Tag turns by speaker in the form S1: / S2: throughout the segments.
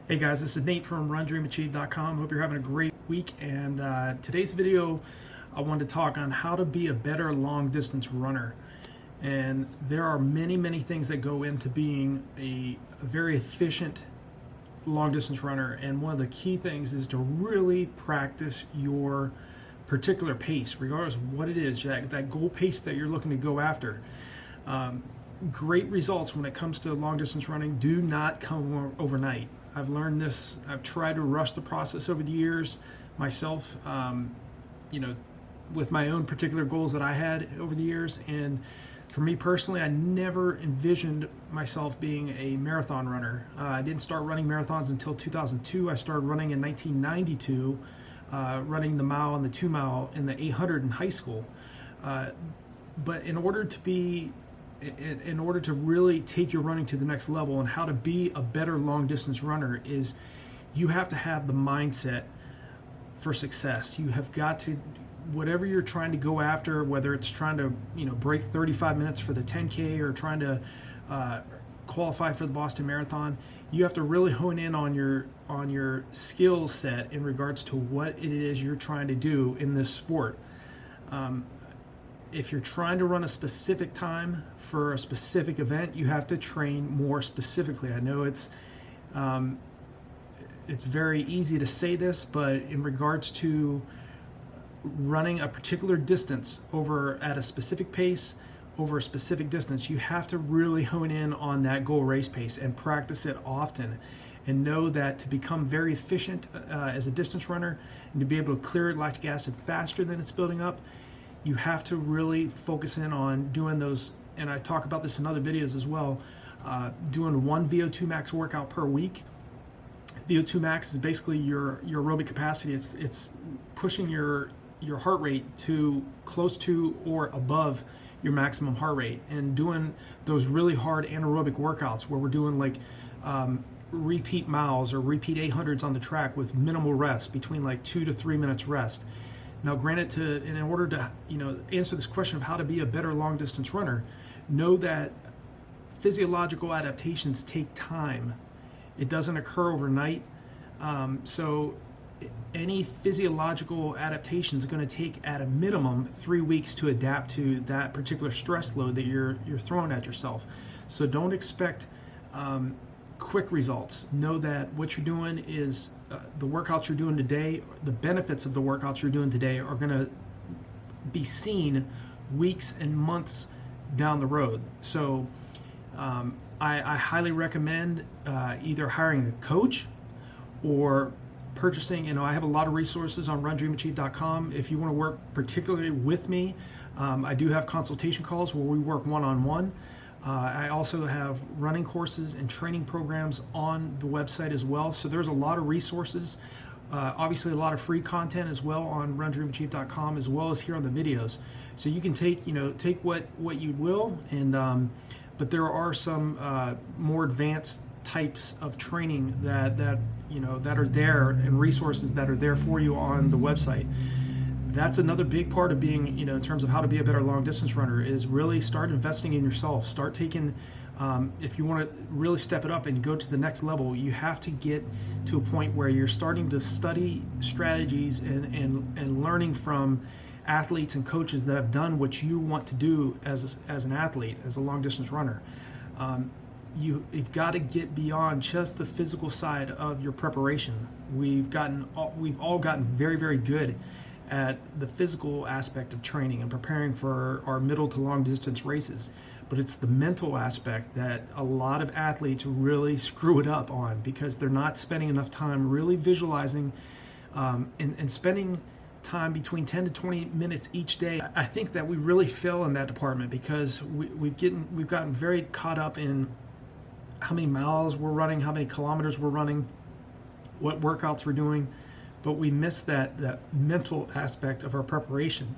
S1: Hey guys, this is Nate from RunDreamAchieve.com. Hope you're having a great week. And today's video, I wanted to talk on how to be a better long distance runner. And there are many things that go into being a very efficient long distance runner. And one of the key things is to really practice your particular pace, regardless of what it is, that goal pace that you're looking to go after. Great results when it comes to long distance running do not come overnight. I've learned this. I've tried to rush the process over the years myself, with my own particular goals that I had over the years. And for me personally, I never envisioned myself being a marathon runner. I didn't start running marathons until 2002. I started running in 1992, running the mile and the 2 mile and the 800 in high school. But in order to really take your running to the next level and how to be a better long distance runner is you have to have the mindset for success. You have got to, whatever you're trying to go after, whether it's trying to break 35 minutes for the 10K or trying to qualify for the Boston Marathon, you have to really hone in on your skill set in regards to what it is you're trying to do in this sport. If you're trying to run a specific time for a specific event, you have to train more specifically. I know it's very easy to say this, but in regards to running a particular distance over at a specific pace, over a specific distance, you have to really hone in on that goal race pace and practice it often. And know that to become very efficient as a distance runner and to be able to clear lactic acid faster than it's building up, you have to really focus in on doing those, and I talk about this in other videos as well, doing one VO2 max workout per week. VO2 max is basically your aerobic capacity. It's pushing your heart rate to close to or above your maximum heart rate, and doing those really hard anaerobic workouts where we're doing like repeat miles or repeat 800s on the track with minimal rest, between like 2 to 3 minutes rest. Now, granted, in order to answer this question of how to be a better long distance runner, know that physiological adaptations take time. It doesn't occur overnight. So any physiological adaptation is going to take at a minimum 3 weeks to adapt to that particular stress load that you're throwing at yourself. So don't expect quick results. Know that what you're doing is the workouts you're doing today, the benefits of the workouts you're doing today are going to be seen weeks and months down the road. So I highly recommend either hiring a coach or purchasing. I have a lot of resources on RunDreamAchieve.com. If you want to work particularly with me, I do have consultation calls where we work one-on-one. I also have running courses and training programs on the website as well. So there's a lot of resources, obviously a lot of free content as well on RunDreamAchieve.com, as well as here on the videos. So you can take what you will, and but there are some more advanced types of training that are there, and resources that are there for you on the website. That's another big part of being, in terms of how to be a better long distance runner, is really start investing in yourself. Start taking, if you want to really step it up and go to the next level, you have to get to a point where you're starting to study strategies and learning from athletes and coaches that have done what you want to do as an athlete, as a long distance runner. You've got to get beyond just the physical side of your preparation. We've all gotten very good at the physical aspect of training and preparing for our middle to long distance races, but it's the mental aspect that a lot of athletes really screw it up on, because they're not spending enough time really visualizing and spending time between 10 to 20 minutes each day. I think that we really fail in that department, because we've gotten very caught up in how many miles we're running, how many kilometers we're running, what workouts we're doing, but we miss that mental aspect of our preparation.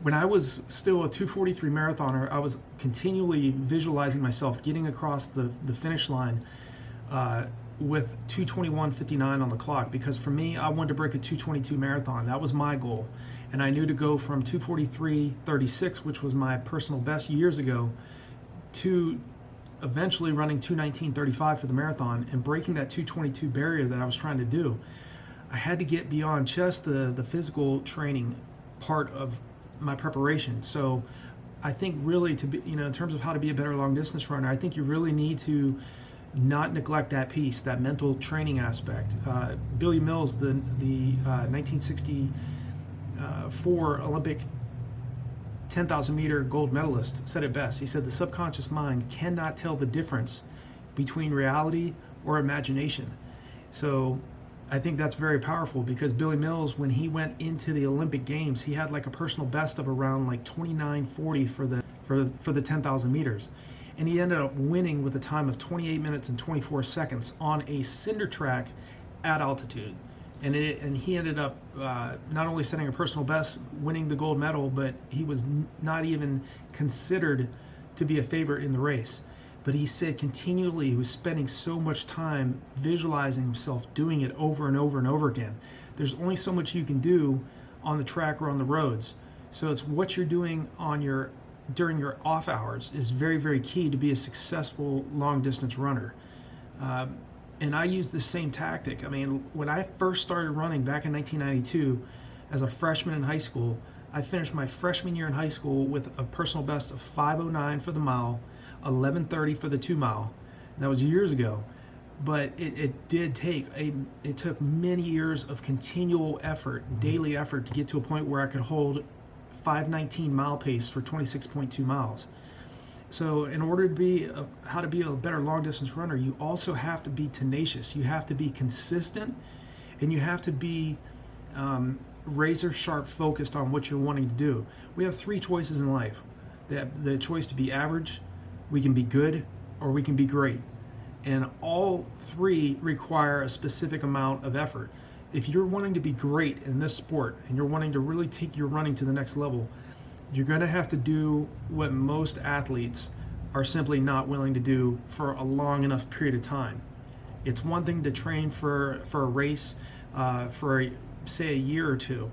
S1: When I was still a 2:43 marathoner, I was continually visualizing myself getting across the finish line with 2:21:59 on the clock, because for me, I wanted to break a 2:22 marathon. That was my goal. And I knew to go from 2:43:36, which was my personal best years ago, to eventually running 2:19:35 for the marathon and breaking that 2:22 barrier that I was trying to do, I had to get beyond just the physical training part of my preparation. So I think really to be, in terms of how to be a better long distance runner, I think you really need to not neglect that piece, that mental training aspect. Billy Mills, the 1964 Olympic 10,000 meter gold medalist, said it best. He said the subconscious mind cannot tell the difference between reality or imagination. So I think that's very powerful, because Billy Mills, when he went into the Olympic Games, he had like a personal best of around like 29:40 for the 10,000 meters. And he ended up winning with a time of 28 minutes and 24 seconds on a cinder track at altitude. And he ended up not only setting a personal best, winning the gold medal, but he was not even considered to be a favorite in the race. But he said continually he was spending so much time visualizing himself doing it over and over and over again. There's only so much you can do on the track or on the roads. So it's what you're doing during your off hours is very, very key to be a successful long distance runner. And I use the same tactic. I mean, when I first started running back in 1992 as a freshman in high school, I finished my freshman year in high school with a personal best of 5:09 for the mile, 11:30 for the 2 mile. And that was years ago. But it took many years of continual effort, daily effort, to get to a point where I could hold 5:19 mile pace for 26.2 miles. So in order to be how to be a better long distance runner, you also have to be tenacious. You have to be consistent, and you have to be razor sharp focused on what you're wanting to do. We have 3 choices in life. The choice to be average, we can be good, or we can be great. And all 3 require a specific amount of effort. If you're wanting to be great in this sport and you're wanting to really take your running to the next level, you're going to have to do what most athletes are simply not willing to do for a long enough period of time. It's one thing to train for a race for say a year or 2,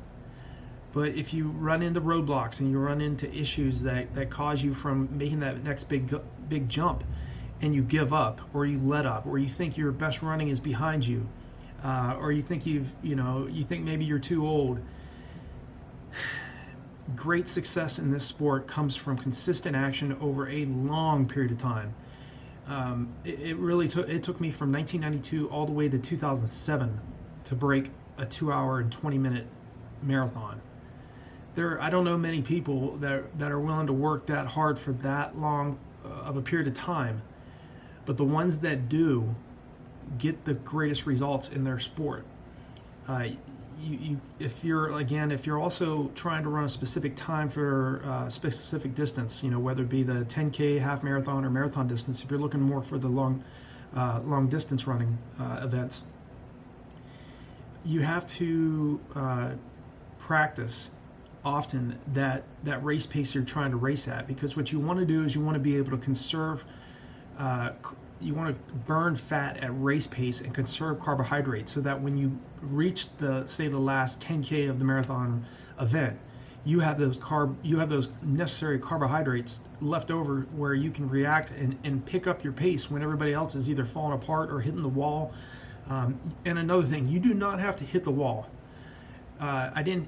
S1: but if you run into roadblocks and you run into issues that cause you from making that next big jump, and you give up, or you let up, or you think your best running is behind you, or you think you think maybe you're too old. Great success in this sport comes from consistent action over a long period of time. It took me from 1992 all the way to 2007 to break a 2 hour and 20-minute marathon. I don't know many people that are willing to work that hard for that long of a period of time, but the ones that do get the greatest results in their sport. If you're also trying to run a specific time for a specific distance, whether it be the 10K, half marathon, or marathon distance, if you're looking more for the long distance running events, you have to practice often that race pace you're trying to race at, because what you want to do is you want to be able to conserve you want to burn fat at race pace and conserve carbohydrates, so that when you reach the last 10K of the marathon event, you have those necessary carbohydrates left over where you can react and pick up your pace when everybody else is either falling apart or hitting the wall. And another thing, you do not have to hit the wall. I didn't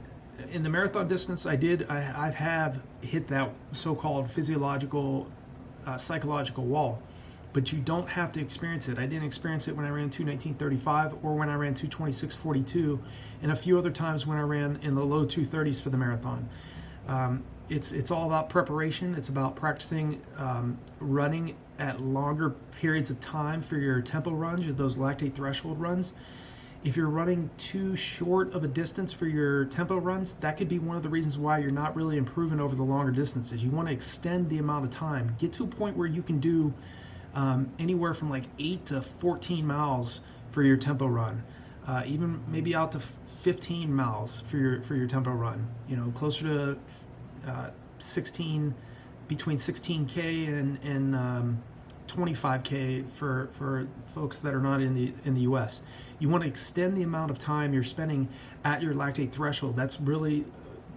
S1: in the marathon distance. I have hit that so-called physiological, psychological wall. But you don't have to experience it. I didn't experience it when I ran 2:19:35 or when I ran 2:26:42, and a few other times when I ran in the low 2:30s for the marathon. It's all about preparation. It's about practicing running at longer periods of time for your tempo runs, those lactate threshold runs. If you're running too short of a distance for your tempo runs, that could be one of the reasons why you're not really improving over the longer distances. You want to extend the amount of time. Get to a point where you can do anywhere from like 8 to 14 miles for your tempo run, even maybe out to 15 miles for your tempo run. Closer to between 16K and 25K for folks that are not in the U.S. You want to extend the amount of time you're spending at your lactate threshold. That's really,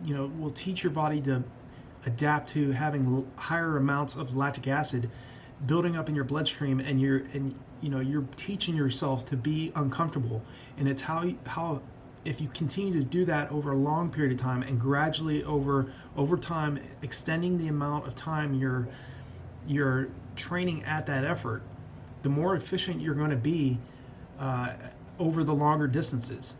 S1: will teach your body to adapt to having higher amounts of lactic acid building up in your bloodstream, and you're teaching yourself to be uncomfortable. And it's how if you continue to do that over a long period of time, and gradually over time extending the amount of time you're training at that effort, the more efficient you're going to be over the longer distances.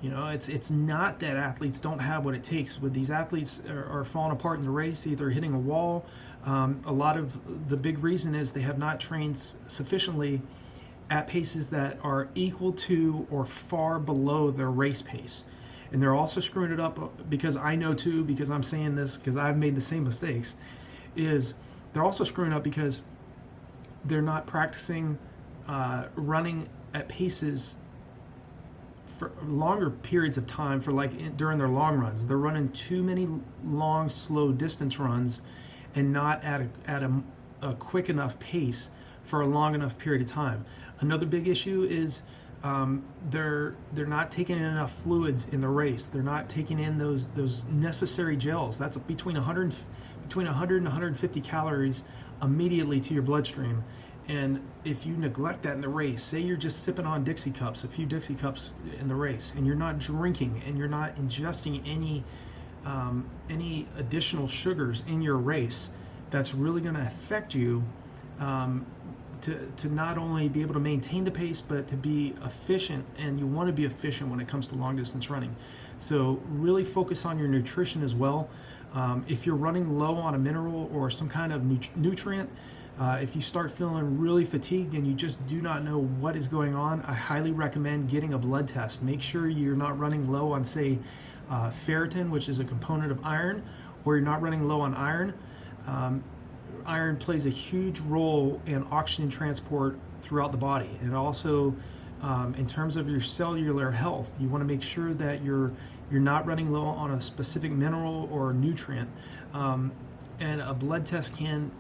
S1: It's not that athletes don't have what it takes. With these athletes are falling apart in the race, either hitting a wall. A lot of the big reason is they have not trained sufficiently at paces that are equal to or far below their race pace. And they're also screwing it up, because I know too, because I'm saying this because I've made the same mistakes, is they're also screwing up because they're not practicing running at paces for longer periods of time, for during their long runs. They're running too many long, slow distance runs, and not at a quick enough pace for a long enough period of time. Another big issue is they're not taking in enough fluids in the race. They're not taking in those necessary gels. That's between 100 and 150 calories immediately to your bloodstream. And if you neglect that in the race, say you're just sipping on Dixie cups, a few Dixie cups in the race, and you're not drinking and you're not ingesting any additional sugars in your race, that's really going to affect you to not only be able to maintain the pace, but to be efficient. And you want to be efficient when it comes to long distance running. So really focus on your nutrition as well. If you're running low on a mineral or some kind of nutrient, if you start feeling really fatigued and you just do not know what is going on, I highly recommend getting a blood test. Make sure you're not running low on, say, ferritin, which is a component of iron, or you're not running low on iron. Iron plays a huge role in oxygen transport throughout the body. And also, in terms of your cellular health, you want to make sure that you're not running low on a specific mineral or nutrient. And a blood test can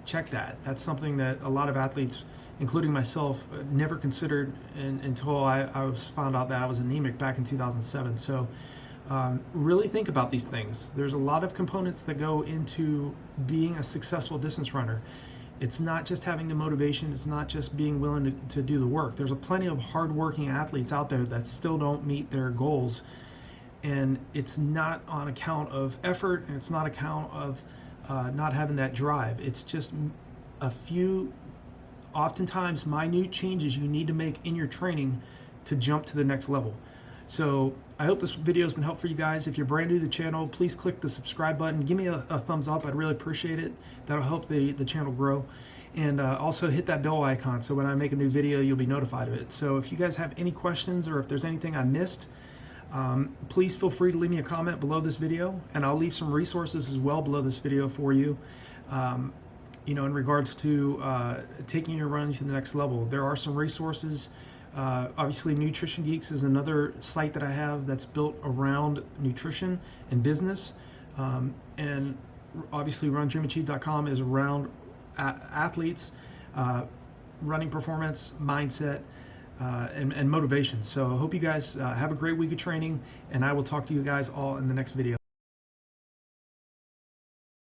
S1: check that. That's something that a lot of athletes, including myself, never considered until I was found out that I was anemic back in 2007. So really think about these things. There's a lot of components that go into being a successful distance runner. It's not just having the motivation. It's not just being willing to do the work. There's plenty of hardworking athletes out there that still don't meet their goals. And it's not on account of effort, and it's not account of not having that drive. It's just a few, oftentimes minute changes you need to make in your training to jump to the next level. So I hope this video has been helpful for you guys. If you're brand new to the channel, please click the subscribe button. Give me a thumbs up. I'd really appreciate it. That'll help the channel grow. And also hit that bell icon so when I make a new video, you'll be notified of it. So if you guys have any questions, or if there's anything I missed, please feel free to leave me a comment below this video, and I'll leave some resources as well below this video for you. In regards to taking your running to the next level, there are some resources. Obviously, Nutrition Geeks is another site that I have that's built around nutrition and business. And obviously, RunDreamAchieve.com is around athletes, running performance, mindset, and motivation. So I hope you guys have a great week of training, and I will talk to you guys all in the next video.